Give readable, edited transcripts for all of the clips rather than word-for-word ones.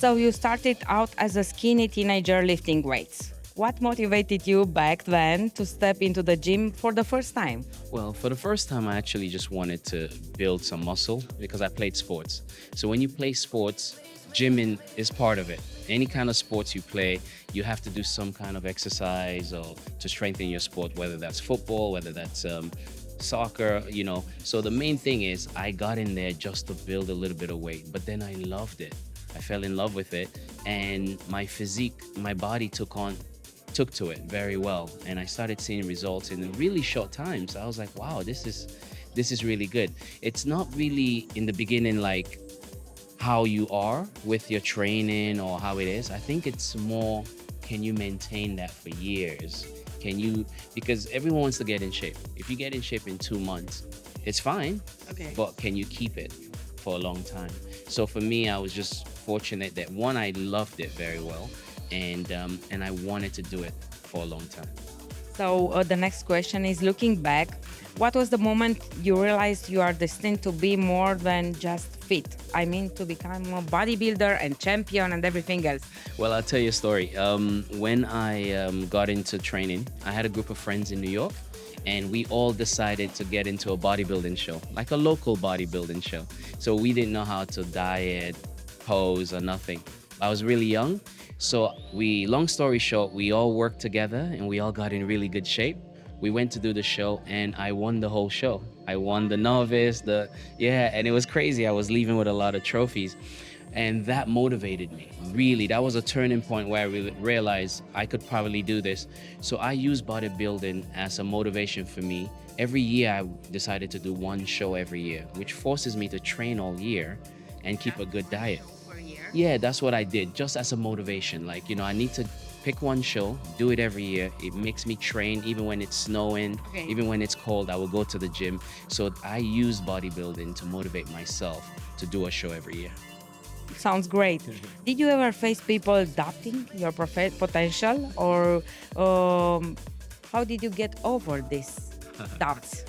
So you started out as a skinny teenager lifting weights. What motivated you back then to step into the gym for the first time? Well, for the first time, I actually just wanted to build some muscle because I played sports. So when you play sports, gymming is part of it. Any kind of sports you play, you have to do some kind of exercise or to strengthen your sport, whether that's football, whether that's soccer. So the main thing is I got in there just to build a little bit of weight, but then I loved it. I fell in love with it, and my physique, my body took to it very well, and I started seeing results in a really short time. So I was like, wow, this is really good. It's not really in the beginning like how you are with your training or how it is. I think it's more, can you maintain that for years? Can you, because everyone wants to get in shape. If you get in shape in 2 months, it's fine, Okay. but can you keep it for a long time? So for me, I was just fortunate that one, I loved it very well, and I wanted to do it for a long time. So the next question is looking back, what was the moment you realized you are destined to be more than just fit? I mean, to become a bodybuilder and champion and everything else. Well, I'll tell you a story. When I got into training, I had a group of friends in New York, and we all decided to get into a bodybuilding show, like a local bodybuilding show. So we didn't know how to diet, pose, or nothing. I was really young. So long story short, we all worked together and we all got in really good shape. We went to do the show and I won the whole show. I won the novice, yeah, and it was crazy. I was leaving with a lot of trophies. And that motivated me. Really, that was a turning point where I really realized I could probably do this. So I use bodybuilding as a motivation for me. Every year I decided to do one show every year, which forces me to train all year and keep a good diet. Yeah, that's what I did, just as a motivation. Like, I need to pick one show, do it every year. It makes me train even when it's snowing, Okay. even when it's cold, I will go to the gym. So I use bodybuilding to motivate myself to do a show every year. Sounds great. Did you ever face people doubting your potential, or how did you get over this doubts?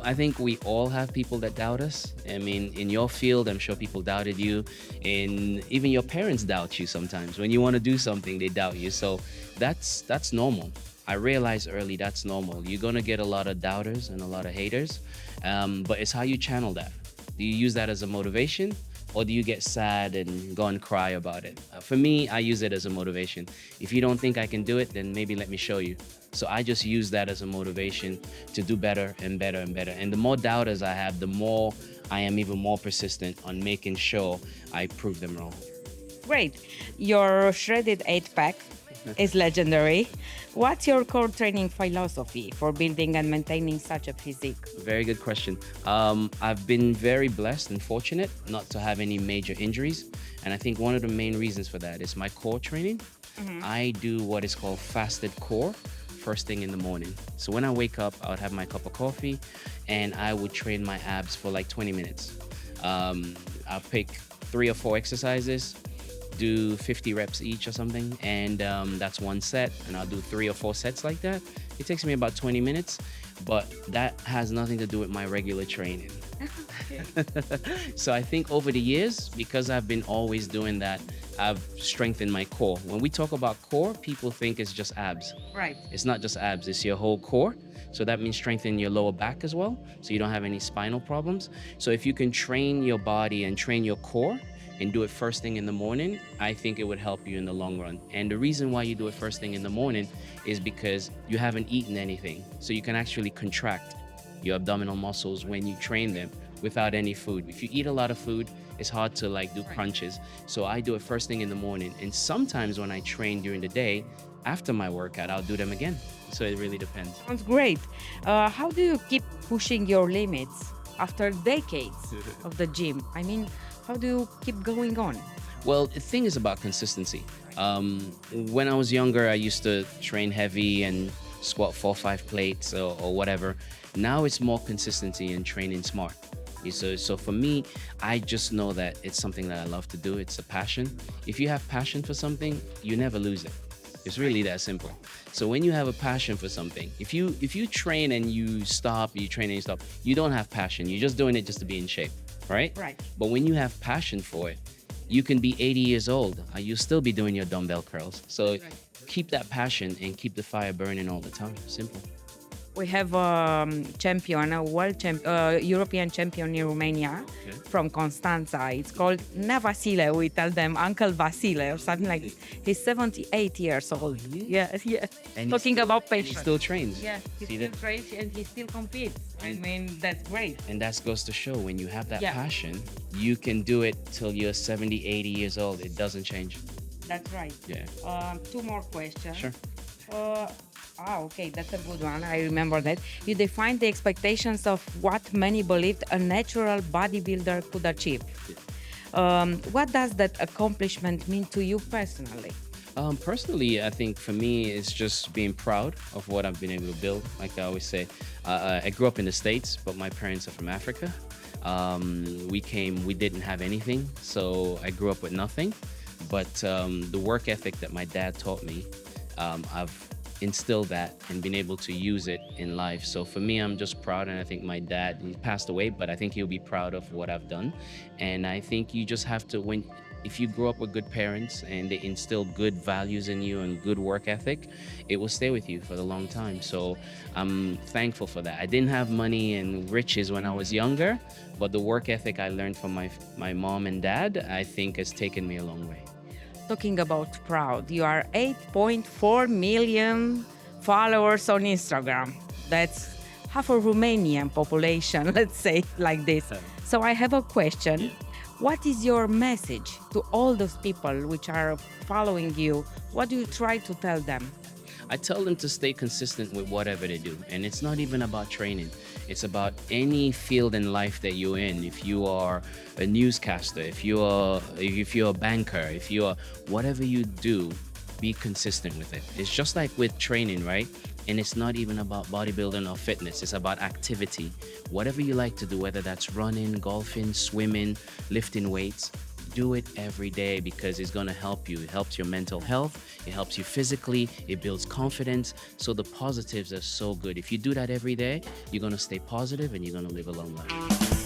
I think we all have people that doubt us. I mean, in your field, I'm sure people doubted you. Even your parents doubt you sometimes. When you want to do something, they doubt you. So that's normal. I realized early that's normal. You're gonna get a lot of doubters and a lot of haters, but it's how you channel that. Do you use that as a motivation, or do you get sad and go and cry about it? For me, I use it as a motivation. If you don't think I can do it, then maybe let me show you. So I just use that as a motivation to do better and better and better. And the more doubters I have, the more I am even more persistent on making sure I prove them wrong. Great. Your shredded 8 pack is legendary. What's your core training philosophy for building and maintaining such a physique? Very good question. I've been very blessed and fortunate not to have any major injuries. And I think one of the main reasons for that is my core training. I do what is called fasted core first thing in the morning. So when I wake up, I would have my cup of coffee and I would train my abs for like 20 minutes. I'll pick 3 or 4 exercises, do 50 reps each or something, and that's one set, and I'll do 3 or 4 sets like that. It takes me about 20 minutes, but that has nothing to do with my regular training. So I think over the years, because I've been always doing that, I've strengthened my core. When we talk about core, people think it's just abs. Right. It's not just abs, it's your whole core. So that means strengthening your lower back as well, so you don't have any spinal problems. So if you can train your body and train your core and do it first thing in the morning, I think it would help you in the long run. And the reason why you do it first thing in the morning is because you haven't eaten anything. So you can actually contract your abdominal muscles when you train them without any food. If you eat a lot of food, it's hard to like do crunches. So I do it first thing in the morning. And sometimes when I train during the day, after my workout, I'll do them again. So it really depends. Sounds great. How do you keep pushing your limits after decades of the gym? I mean, how do you keep going on? Well, the thing is about consistency. When I was younger, I used to train heavy and squat 4 or 5 plates or whatever. Now it's more consistency and training smart. So for me, I just know that it's something that I love to do. It's a passion. If you have passion for something, you never lose it. It's really that simple. So when you have a passion for something, if you train and you stop, you train and you stop, you don't have passion. You're just doing it just to be in shape, right? Right. But when you have passion for it, You can be 80 years old, you still be doing your dumbbell curls. So Right. keep that passion and keep the fire burning all the time. Simple. We have a champion, a European champion in Romania Okay. from Constanța. It's called Navasile. We tell them Uncle Vasile or something like this. He's 78 years old. Really? Yeah, yeah. And Talking about he patience. still trains. Yeah, he See still that? trains and he still competes. I mean, that's great. And that goes to show when you have that Yeah. passion, you can do it till you're 70, 80 years old. It doesn't change. That's right. Yeah. Two more questions. Sure. Okay, that's a good one. I remember that. You defined the expectations of what many believed a natural bodybuilder could achieve. What does that accomplishment mean to you personally? Personally, I think for me, it's just being proud of what I've been able to build. Like I always say, I grew up in the States, but my parents are from Africa. We didn't have anything, so I grew up with nothing. But the work ethic that my dad taught me, I've instilled that and been able to use it in life. So for me, I'm just proud, and I think my dad, he passed away, but I think he'll be proud of what I've done. And I think you just have to, if you grow up with good parents and they instill good values in you and good work ethic, it will stay with you for a long time. So I'm thankful for that. I didn't have money and riches when I was younger, but the work ethic I learned from my mom and dad, I think has taken me a long way. Talking about proud, you are 8.4 million followers on Instagram. That's half a Romanian population, let's say like this. So I have a question. What is your message to all those people which are following you? What do you try to tell them? I tell them to stay consistent with whatever they do. And it's not even about training. It's about any field in life that you're in. If you are a newscaster, if you're a banker, if you're whatever you do, be consistent with it. It's just like with training, right? And it's not even about bodybuilding or fitness. It's about activity. Whatever you like to do, whether that's running, golfing, swimming, lifting weights, do it every day because it's going to help you. It helps your mental health. It helps you physically. It builds confidence. So the positives are so good. If you do that every day, you're going to stay positive and you're going to live a long life.